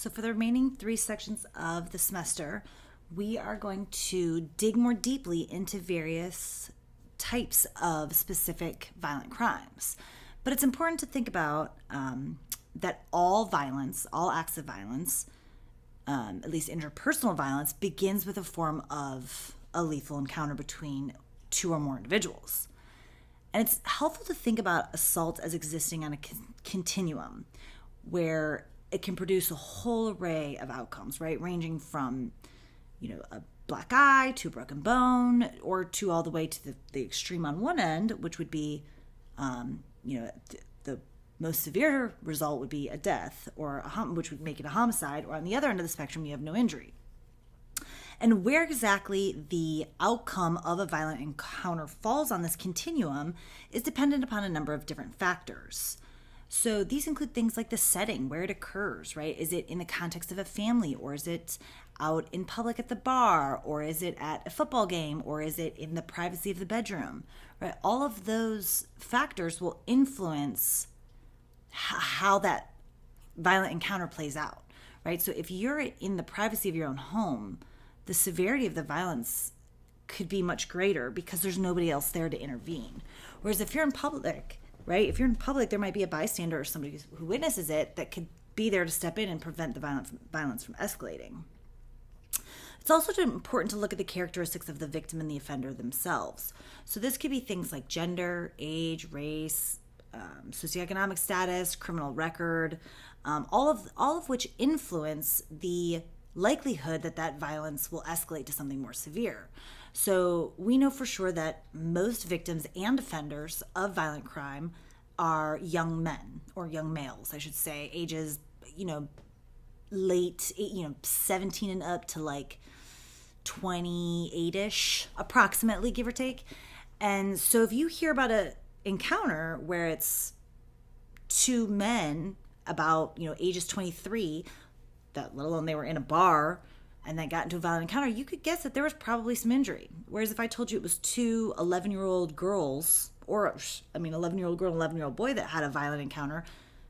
So for the remaining 3 sections of the semester, we are going to dig more deeply into various types of specific violent crimes. But it's important to think about that all violence, all acts of violence, at least interpersonal violence, begins with a form of a lethal encounter between 2 or more individuals. And it's helpful to think about assault as existing on a continuum where it can produce a whole array of outcomes, right? Ranging from, a black eye to a broken bone, or to all the way to the extreme on one end, which would be, the most severe result would be a death, or which would make it a homicide, or on the other end of the spectrum, you have no injury. And where exactly the outcome of a violent encounter falls on this continuum is dependent upon a number of different factors. So these include things like the setting, where it occurs, right? Is it in the context of a family, or is it out in public at the bar, or is it at a football game, or is it in the privacy of the bedroom, right? All of those factors will influence how that violent encounter plays out, right? So if you're in the privacy of your own home, the severity of the violence could be much greater because there's nobody else there to intervene. Whereas if you're in public, right? If you're in public, there might be a bystander or somebody who witnesses it that could be there to step in and prevent the violence from escalating. It's also important to look at the characteristics of the victim and the offender themselves. So this could be things like gender, age, race, socioeconomic status, criminal record, all of which influence the likelihood that violence will escalate to something more severe. So we know for sure that most victims and offenders of violent crime are young men, or young males, I should say, ages, late, 17 and up to like 28-ish, approximately, give or take. And so if you hear about an encounter where it's 2 men about, ages 23, that let alone they were in a bar and then got into a violent encounter, you could guess that there was probably some injury. Whereas if I told you it was 2 11-year-old girls, or 11-year-old girl and 11-year-old boy that had a violent encounter,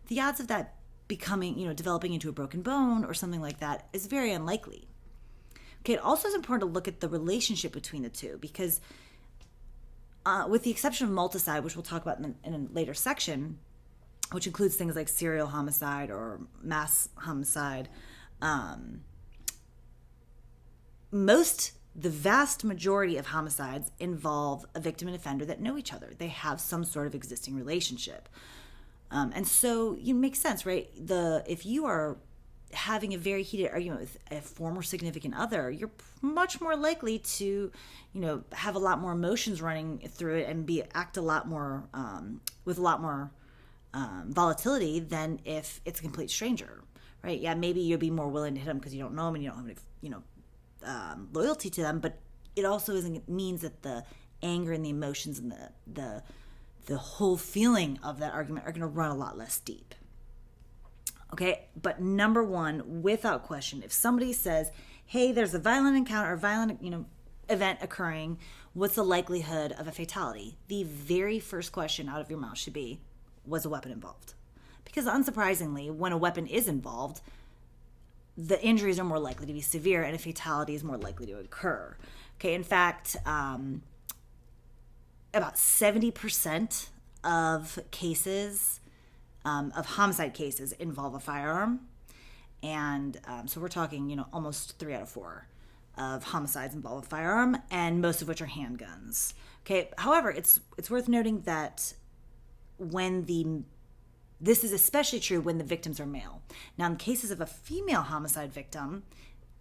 the odds of that becoming, developing into a broken bone or something like that is very unlikely. Okay, it also is important to look at the relationship between the two because with the exception of multicide, which we'll talk about in a later section, which includes things like serial homicide or mass homicide, the vast majority of homicides involve a victim and offender that know each other. They have some sort of existing relationship. And so it makes sense, right? If you are having a very heated argument with a former significant other, you're much more likely to, have a lot more emotions running through it and act a lot more with a lot more volatility than if it's a complete stranger, right? Yeah, maybe you'll be more willing to hit them because you don't know them and you don't have any, loyalty to them, but it also means that the anger and the emotions and the whole feeling of that argument are going to run a lot less deep. Okay, but number one, without question, if somebody says, hey, there's a violent encounter or violent, event occurring, what's the likelihood of a fatality? The very first question out of your mouth should be, was a weapon involved? Because unsurprisingly, when a weapon is involved, the injuries are more likely to be severe and a fatality is more likely to occur. Okay, in fact, about 70% of cases, of homicide cases, involve a firearm. And so we're talking, almost 3 out of 4 of homicides involve a firearm, and most of which are handguns. Okay, however, it's worth noting that this is especially true when the victims are male. Now, in cases of a female homicide victim,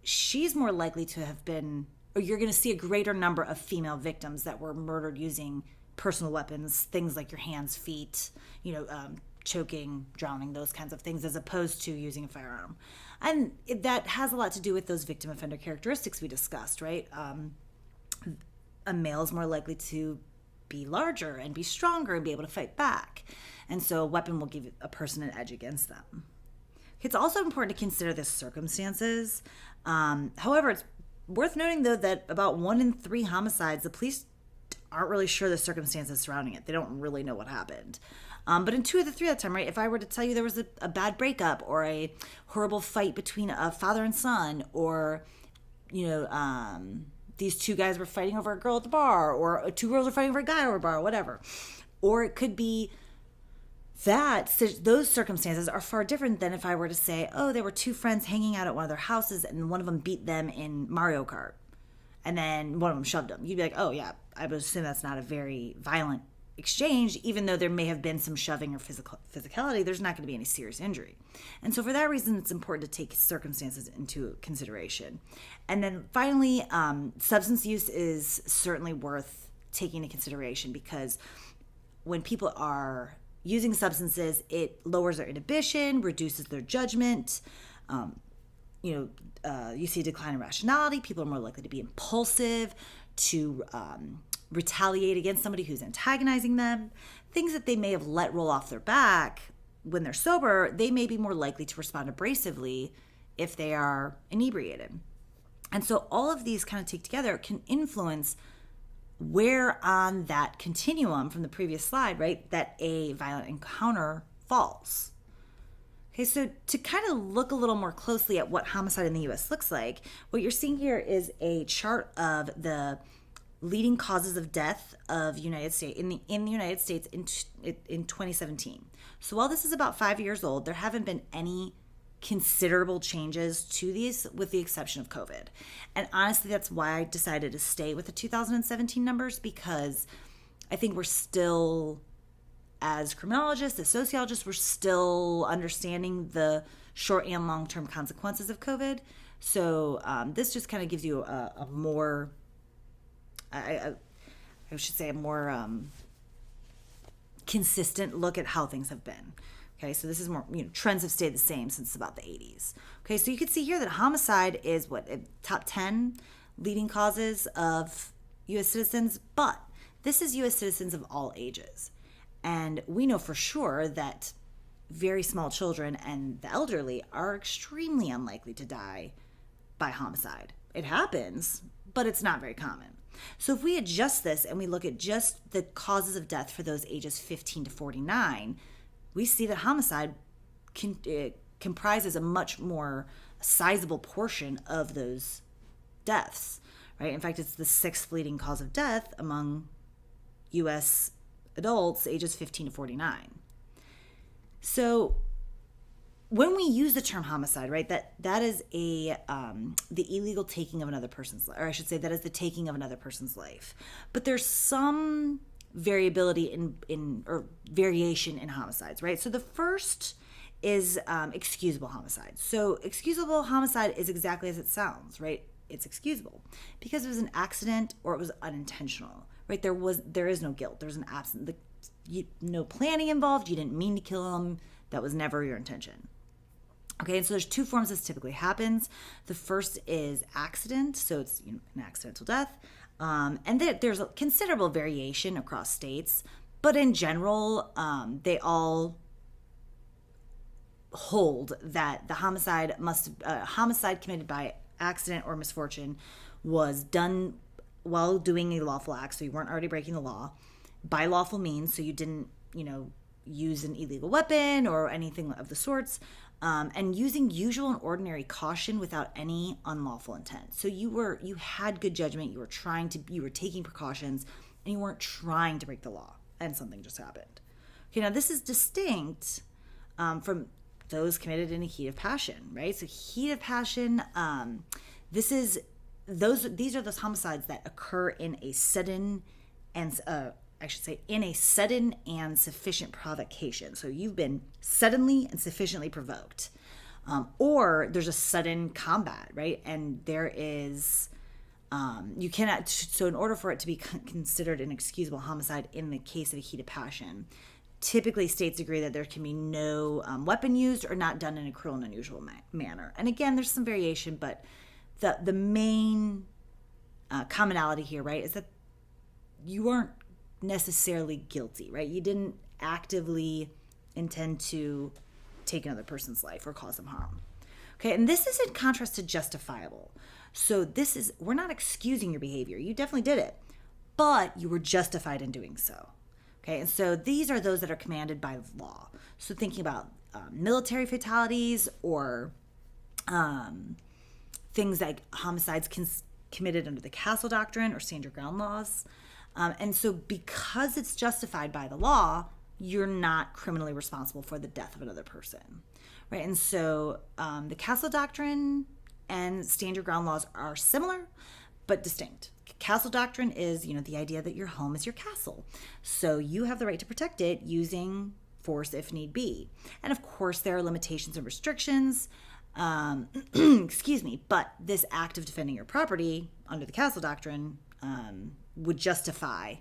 she's more likely to have been, or you're going to see a greater number of female victims that were murdered using personal weapons, things like your hands, feet, choking, drowning, those kinds of things, as opposed to using a firearm. And that has a lot to do with those victim offender characteristics we discussed, right? A male is more likely to be larger and be stronger and be able to fight back. And so a weapon will give a person an edge against them. It's also important to consider the circumstances. However, it's worth noting, though, that about 1 in 3 homicides, the police aren't really sure the circumstances surrounding it. They don't really know what happened. But in 2 of the 3 of the time, right, if I were to tell you there was a bad breakup or a horrible fight between a father and son, or, these 2 guys were fighting over a girl at the bar, or 2 girls were fighting over a guy over a bar, or whatever. Or it could be that those circumstances are far different than if I were to say, oh, there were 2 friends hanging out at one of their houses and one of them beat them in Mario Kart and then one of them shoved them. You'd be like, oh yeah, I would assume that's not a very violent exchange. Even though there may have been some shoving or physicality, there's not going to be any serious injury. And so for that reason, it's important to take circumstances into consideration. And then finally, substance use is certainly worth taking into consideration, because when people are using substances, it lowers their inhibition, reduces their judgment. You see a decline in rationality. People are more likely to be impulsive, to retaliate against somebody who's antagonizing them. Things that they may have let roll off their back when they're sober, they may be more likely to respond abrasively if they are inebriated. And so all of these kind of take together can influence where on that continuum from the previous slide, right, that a violent encounter falls. Okay, so to kind of look a little more closely at what homicide in the U.S. looks like, what you're seeing here is a chart of the leading causes of death of United States in the United States in 2017. So while this is about 5 years old, there haven't been any considerable changes to these, with the exception of COVID. And honestly, that's why I decided to stay with the 2017 numbers, because I think we're still, as criminologists, as sociologists, we're still understanding the short and long-term consequences of COVID. So this just kind of gives you a more, I should say, a more consistent look at how things have been. Okay, so this is more, trends have stayed the same since about the 80s. Okay, so you can see here that homicide is top 10 leading causes of U.S. citizens, but this is U.S. citizens of all ages. And we know for sure that very small children and the elderly are extremely unlikely to die by homicide. It happens, but it's not very common. So if we adjust this and we look at just the causes of death for those ages 15 to 49, we see that homicide comprises a much more sizable portion of those deaths, right? In fact, it's the 6th leading cause of death among U.S. adults ages 15 to 49. So when we use the term homicide, right, that is the illegal taking of another person's life, or I should say that is the taking of another person's life. But there's some variability or variation in homicides, right? So the first is excusable homicide. So excusable homicide is exactly as it sounds, right? It's excusable because it was an accident or it was unintentional, right? There is no guilt. There's an absence, no planning involved. You didn't mean to kill him. That was never your intention. Okay, and so there's 2 forms this typically happens. The first is accident, so it's an accidental death. And there's a considerable variation across states, but in general, they all hold that the homicide committed by accident or misfortune was done while doing a lawful act, so you weren't already breaking the law, by lawful means, so you didn't, use an illegal weapon or anything of the sorts, and using usual and ordinary caution without any unlawful intent. So you had good judgment, you were taking precautions, and you weren't trying to break the law, and something just happened. Okay, now this is distinct from those committed in a heat of passion, right? So heat of passion, these are those homicides that occur in a sudden and sufficient provocation. So you've been suddenly and sufficiently provoked, or there's a sudden combat, right? And there is, you cannot. So in order for it to be considered an excusable homicide in the case of a heat of passion, typically states agree that there can be no weapon used or not done in a cruel and unusual manner. And again, there's some variation, but the main commonality here, right, is that you weren't necessarily guilty, right? You didn't actively intend to take another person's life or cause them harm. Okay, and this is in contrast to justifiable. So we're not excusing your behavior. You definitely did it, but you were justified in doing so. Okay, and so these are those that are commanded by law. So thinking about military fatalities or things like homicides committed under the Castle Doctrine or stand your ground laws. And so because it's justified by the law, you're not criminally responsible for the death of another person, right? And so the Castle Doctrine and stand your ground laws are similar but distinct. Castle Doctrine is, the idea that your home is your castle. So you have the right to protect it using force if need be. And of course, there are limitations and restrictions. Excuse me, but this act of defending your property under the Castle Doctrine would justify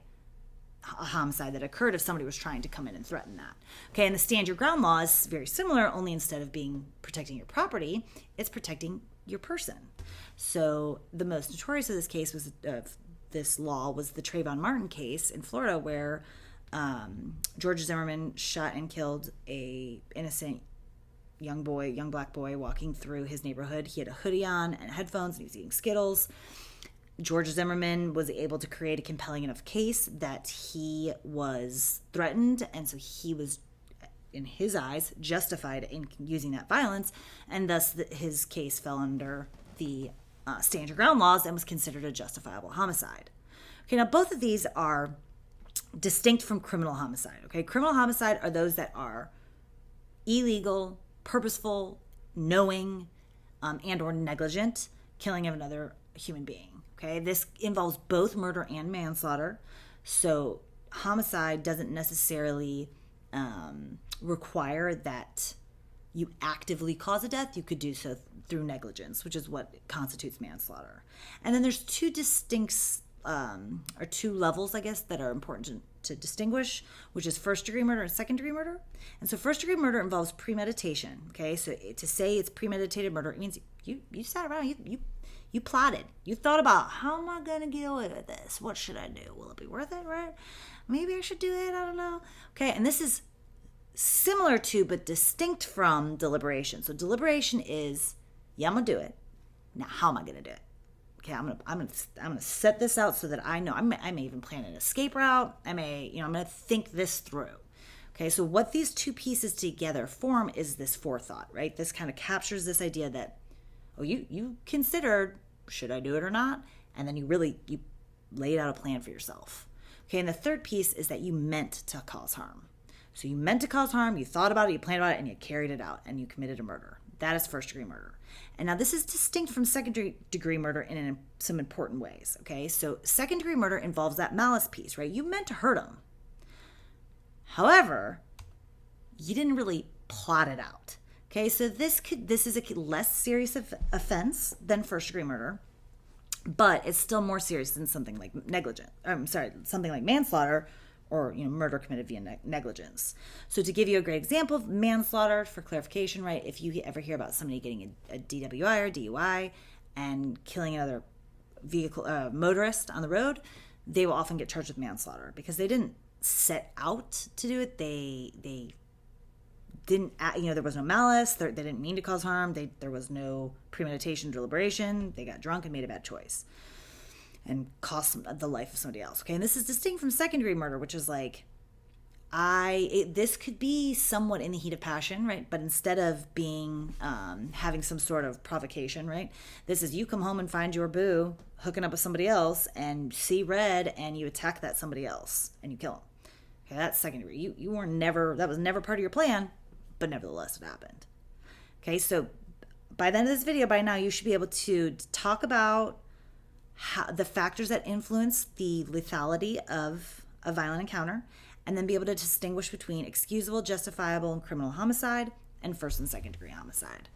a homicide that occurred if somebody was trying to come in and threaten that. Okay, and the stand your ground law is very similar, only instead of being protecting your property, it's protecting your person. So the most notorious of this law was the Trayvon Martin case in Florida, where George Zimmerman shot and killed a innocent young black boy walking through his neighborhood. He had a hoodie on and headphones, and he was eating Skittles. George Zimmerman was able to create a compelling enough case that he was threatened, and so he was, in his eyes, justified in using that violence, and thus his case fell under the stand your ground laws and was considered a justifiable homicide. Okay, now both of these are distinct from criminal homicide. Okay, criminal homicide are those that are illegal, purposeful, knowing, and or negligent killing of another human being. Okay, this involves both murder and manslaughter. So homicide doesn't necessarily require that you actively cause a death. You could do so through negligence, which is what constitutes manslaughter. And then there's two distinct or two levels, I guess, that are important to distinguish, which is first-degree murder and second-degree murder. And so first-degree murder involves premeditation. Okay, so to say it's premeditated murder, it means you sat around, you plotted. You thought about, how am I going to get away with this? What should I do? Will it be worth it, right? Maybe I should do it. I don't know. Okay, and this is similar to but distinct from deliberation. So deliberation is, yeah, I'm going to do it. Now, how am I going to do it? Okay, I'm gonna set this out so that I know. I may even plan an escape route. I'm gonna think this through. Okay, so what these two pieces together form is this forethought, right? This kind of captures this idea that, you considered, should I do it or not? And then you laid out a plan for yourself. Okay, and the third piece is that you meant to cause harm. So you meant to cause harm, you thought about it, you planned about it, and you carried it out, and you committed a murder. That is first-degree murder. And now this is distinct from second-degree murder in some important ways, okay? So second-degree murder involves that malice piece, right? You meant to hurt him. However, you didn't really plot it out, okay? So this is a less serious offense than first-degree murder, but it's still more serious than something like something like manslaughter, or murder committed via negligence. So to give you a great example of manslaughter, for clarification, right, if you ever hear about somebody getting a DWI or DUI and killing another motorist on the road, they will often get charged with manslaughter because they didn't set out to do it. They didn't, there was no malice. They didn't mean to cause harm. There was no premeditation, deliberation. They got drunk and made a bad choice and cost the life of somebody else. Okay, and this is distinct from second-degree murder, which is like, this could be somewhat in the heat of passion, right? But instead of being having some sort of provocation, right? This is you come home and find your boo hooking up with somebody else and see red, and you attack that somebody else and you kill him. Okay, that's second-degree. That was never part of your plan, but nevertheless it happened. Okay, so by the end of this video, by now, you should be able to talk about the factors that influence the lethality of a violent encounter, and then be able to distinguish between excusable, justifiable, and criminal homicide, and first and second degree homicide.